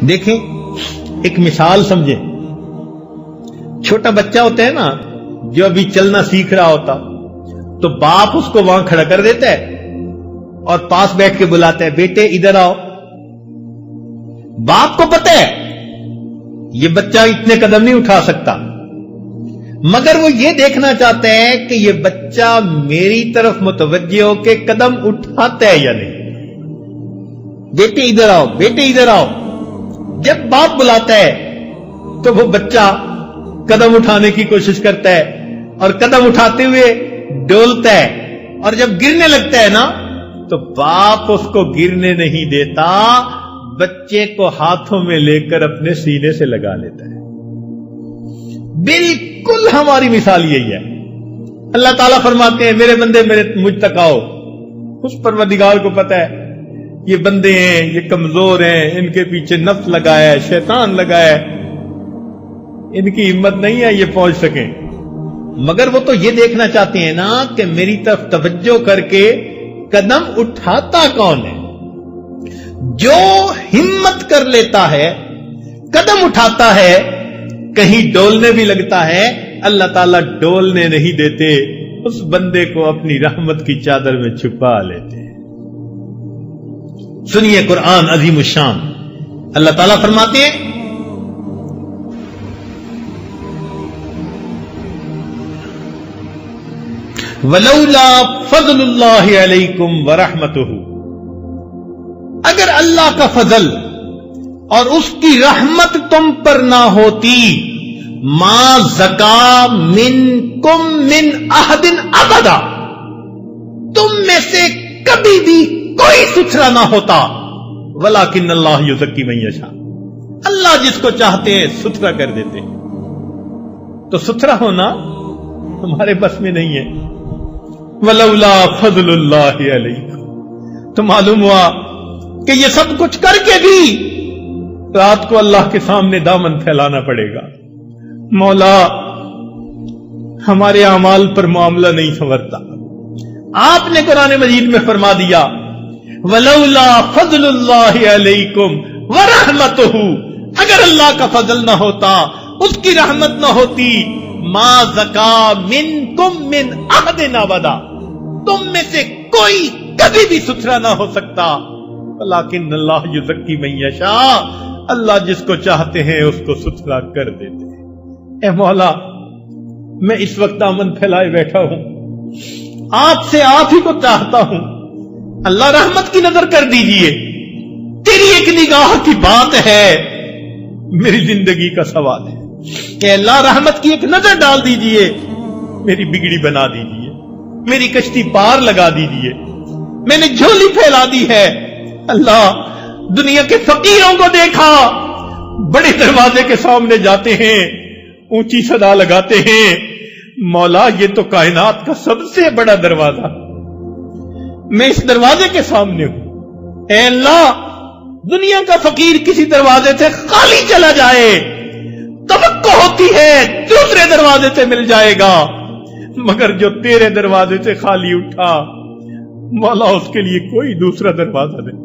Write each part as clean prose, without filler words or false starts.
دیکھیں ایک مثال سمجھیں. چھوٹا بچہ ہوتا ہے نا جو ابھی چلنا سیکھ رہا ہوتا، تو باپ اس کو وہاں کھڑا کر دیتا ہے اور پاس بیٹھ کے بلاتا ہے، بیٹے ادھر آؤ. باپ کو پتہ ہے یہ بچہ اتنے قدم نہیں اٹھا سکتا، مگر وہ یہ دیکھنا چاہتا ہے کہ یہ بچہ میری طرف متوجہ ہو کے قدم اٹھاتا ہے یا نہیں. بیٹے ادھر آؤ، بیٹے ادھر آؤ. جب باپ بلاتا ہے تو وہ بچہ قدم اٹھانے کی کوشش کرتا ہے اور قدم اٹھاتے ہوئے ڈولتا ہے، اور جب گرنے لگتا ہے نا تو باپ اس کو گرنے نہیں دیتا، بچے کو ہاتھوں میں لے کر اپنے سینے سے لگا لیتا ہے. بالکل ہماری مثال یہی ہے. اللہ تعالیٰ فرماتے ہیں میرے بندے مجھ تک آؤ. اس پروردگار کو پتہ ہے یہ بندے ہیں، یہ کمزور ہیں، ان کے پیچھے نفس لگایا ہے، شیطان لگایا ہے، ان کی ہمت نہیں ہے یہ پہنچ سکیں. مگر وہ تو یہ دیکھنا چاہتے ہیں نا کہ میری طرف توجہ کر کے قدم اٹھاتا کون ہے. جو ہمت کر لیتا ہے، قدم اٹھاتا ہے، کہیں ڈولنے بھی لگتا ہے، اللہ تعالیٰ ڈولنے نہیں دیتے، اس بندے کو اپنی رحمت کی چادر میں چھپا لیتے. سنیے قرآن عظیم الشان. اللہ تعالیٰ فرماتے ہیں وَلَوْلَا فَضْلُ اللَّهِ عَلَيْكُمْ وَرَحْمَتُهُ، اگر اللہ کا فضل اور اس کی رحمت تم پر نہ ہوتی، ما زکا منکم من احد ابدا، تم میں سے کبھی بھی کوئی ستھرا نہ ہوتا. ولیکن اللہ یزکی من یشاء، اللہ جس کو چاہتے ہیں ستھرا کر دیتے ہیں. تو ستھرا ہونا ہمارے بس میں نہیں ہے. ولولا فضل اللہ علیکم، تو معلوم ہوا کہ یہ سب کچھ کر کے بھی رات کو اللہ کے سامنے دامن پھیلانا پڑے گا. مولا ہمارے اعمال پر معاملہ نہیں سنورتا. آپ نے قرآن مجید میں فرما دیا ولولا فضل اللہ علیکم ورحمتہ، اگر اللہ کا فضل نہ ہوتا، اس کی رحمت نہ ہوتی، ما زکا منکم من احد ابدا، تم میں سے کوئی کبھی بھی ستھرا نہ ہو سکتا. لیکن اللہ یزکی من یشاء، اللہ جس کو چاہتے ہیں اس کو ستھرا کر دیتے ہیں. اے مولا میں اس وقت دامن پھیلائے بیٹھا ہوں، آپ سے آپ ہی کو چاہتا ہوں، اللہ رحمت کی نظر کر دیجئے. تیری ایک نگاہ کی بات ہے، میری زندگی کا سوال ہے کہ اللہ رحمت کی ایک نظر ڈال دیجئے، میری بگڑی بنا دیجئے، میری کشتی پار لگا دیجئے. میں نے جھولی پھیلا دی ہے. اللہ دنیا کے فقیروں کو دیکھا، بڑے دروازے کے سامنے جاتے ہیں، اونچی صدا لگاتے ہیں، مولا یہ تو کائنات کا سب سے بڑا دروازہ، میں اس دروازے کے سامنے ہوں. اے اللہ دنیا کا فقیر کسی دروازے سے خالی چلا جائے، توقع ہوتی ہے دوسرے دروازے سے مل جائے گا، مگر جو تیرے دروازے سے خالی اٹھا مولا اس کے لیے کوئی دوسرا دروازہ نہیں.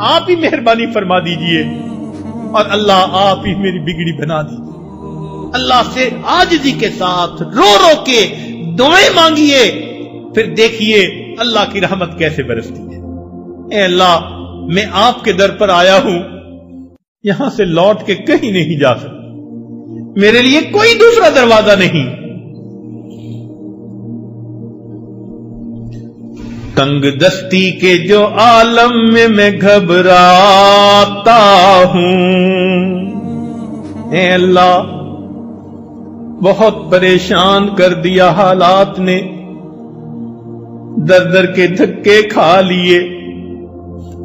آپ ہی مہربانی فرما دیجئے، اور اللہ آپ ہی میری بگڑی بنا دیجئے. اللہ سے عاجزی کے ساتھ رو رو کے دعائیں مانگیے، پھر دیکھیے اللہ کی رحمت کیسے برستی ہے. اے اللہ میں آپ کے در پر آیا ہوں، یہاں سے لوٹ کے کہیں نہیں جا سکتا، میرے لیے کوئی دوسرا دروازہ نہیں. تنگ دستی کے جو عالم میں گھبراتا ہوں، اے اللہ بہت پریشان کر دیا حالات نے، در در کے دھکے کھا لیے،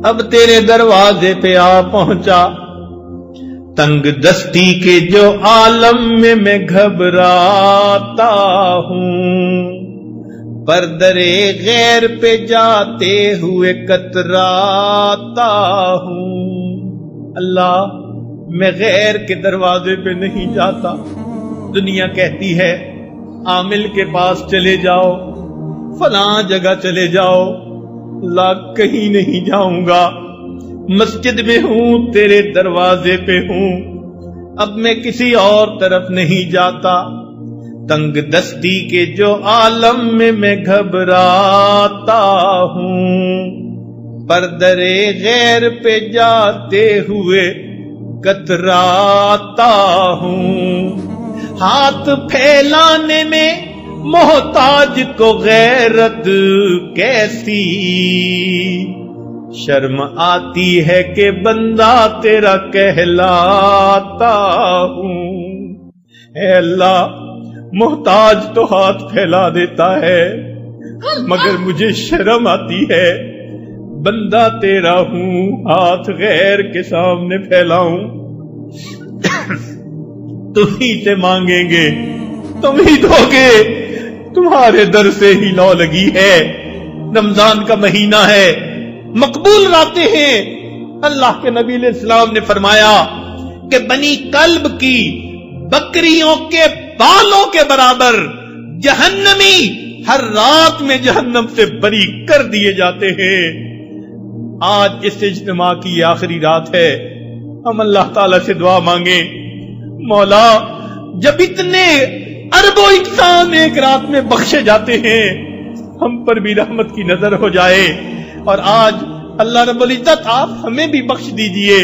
اب تیرے دروازے پہ آ پہنچا. تنگ دستی کے جو عالم میں گھبراتا ہوں، پردرے غیر پہ جاتے ہوئے کتراتا ہوں. اللہ میں غیر کے دروازے پہ نہیں جاتا. دنیا کہتی ہے عامل کے پاس چلے جاؤ، فلاں جگہ چلے جاؤ، اللہ کہیں نہیں جاؤں گا. مسجد میں ہوں، تیرے دروازے پہ ہوں، اب میں کسی اور طرف نہیں جاتا، تنگ دستی کے جو عالم میں گھبراتا ہوں، پر درے غیر پہ جاتے ہوئے کتراتا ہوں، ہاتھ پھیلانے میں محتاج کو غیرت کیسی، شرم آتی ہے کہ بندہ تیرا کہلاتا ہوں۔ اے اللہ، محتاج تو ہاتھ پھیلا دیتا ہے، مگر مجھے شرم آتی ہے، بندہ تیرا ہوں، ہاتھ غیر کے سامنے پھیلاؤں۔ تم ہی سے مانگیں گے، تم ہی دو گے، تمہارے در سے ہی لو لگی ہے۔ رمضان کا مہینہ ہے، مقبول راتیں ہیں۔ اللہ کے نبی علیہ السلام نے فرمایا کہ بنی کلب کی بکریوں کے بالوں کے برابر جہنمی ہر رات میں جہنم سے بری کر دیے جاتے ہیں۔ آج اس اجتماع کی یہ آخری رات ہے، ہم اللہ تعالی سے دعا مانگیں، مولا جب اتنے اربوں انسان ایک رات میں بخشے جاتے ہیں، ہم پر بھی رحمت کی نظر ہو جائے۔ اور آج اللہ رب العزت آپ ہمیں بھی بخش دیجئے،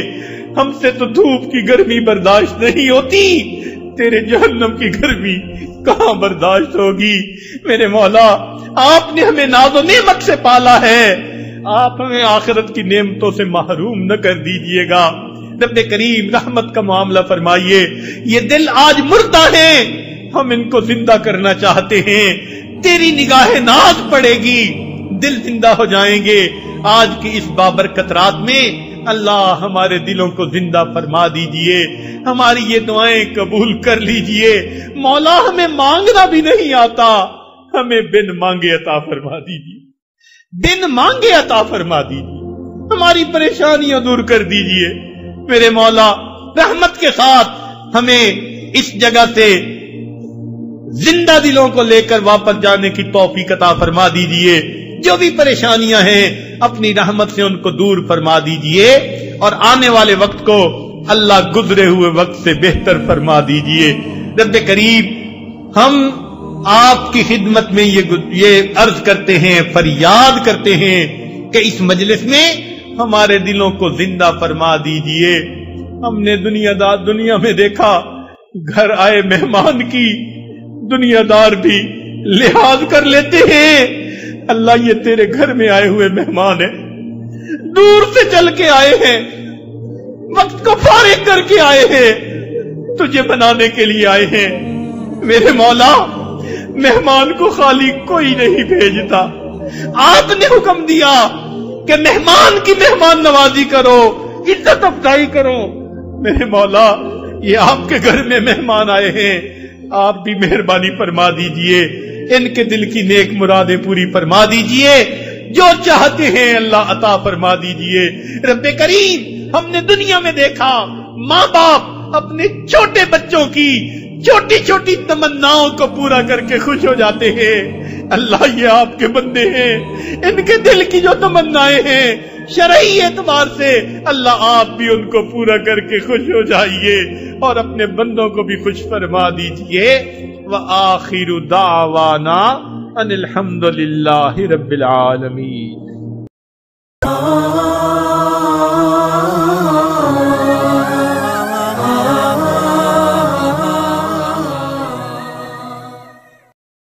ہم سے تو دھوپ کی گرمی برداشت نہیں ہوتی، تیرے جہنم کی گرمی کہاں برداشت ہوگی۔ میرے مولا، آپ نے ہمیں ناز و نعمت سے پالا ہے، آپ ہمیں آخرت کی نعمتوں سے محروم نہ کر دیجئے گا۔ رب کریم رحمت کا معاملہ فرمائیے۔ یہ دل آج مردہ ہیں، ہم ان کو زندہ کرنا چاہتے ہیں، تیری نگاہ ناز پڑے گی، دل زندہ ہو جائیں گے۔ آج کی اس بابرکت رات میں اللہ ہمارے دلوں کو زندہ فرما دیجئے، ہماری یہ دعائیں قبول کر لیجئے۔ مولا ہمیں مانگنا بھی نہیں آتا، ہمیں بن مانگے عطا فرما دیجئے، بن مانگے عطا فرما دیجئے، ہماری پریشانیاں دور کر دیجئے۔ میرے مولا رحمت کے ساتھ ہمیں اس جگہ سے زندہ دلوں کو لے کر واپس جانے کی توفیق عطا فرما دیجئے۔ جو بھی پریشانیاں ہیں اپنی رحمت سے ان کو دور فرما دیجئے، اور آنے والے وقت کو اللہ گزرے ہوئے وقت سے بہتر فرما دیجئے۔ رب کریم، ہم آپ کی خدمت میں یہ عرض کرتے ہیں، فریاد کرتے ہیں کہ اس مجلس میں ہمارے دلوں کو زندہ فرما دیجئے۔ ہم نے دنیا میں دیکھا، گھر آئے مہمان کی دنیا دار بھی لحاظ کر لیتے ہیں۔ اللہ، یہ تیرے گھر میں آئے ہوئے مہمان ہیں، دور سے چل کے آئے ہیں، وقت کو فارغ کر کے آئے ہیں، تجھے بنانے کے لیے آئے ہیں۔ میرے مولا، مہمان کو خالی کوئی نہیں بھیجتا، آپ نے حکم دیا کہ مہمان کی مہمان نوازی کرو، عزت افزائی کرو۔ میرے مولا، یہ آپ کے گھر میں مہمان آئے ہیں، آپ بھی مہربانی فرما دیجئے، ان کے دل کی نیک مرادیں پوری فرما دیجئے، جو چاہتے ہیں اللہ عطا فرما دیجئے۔ رب کریم، ہم نے دنیا میں دیکھا ماں باپ اپنے چھوٹے بچوں کی چھوٹی چھوٹی تمناؤں کو پورا کر کے خوش ہو جاتے ہیں۔ اللہ، یہ آپ کے بندے ہیں، ان کے دل کی جو تمنائیں ہیں شرعی اعتبار سے اللہ آپ بھی ان کو پورا کر کے خوش ہو جائیے، اور اپنے بندوں کو بھی خوش فرما دیجئے۔ وآخر دعوانا ان الحمد للہ رب العالمین۔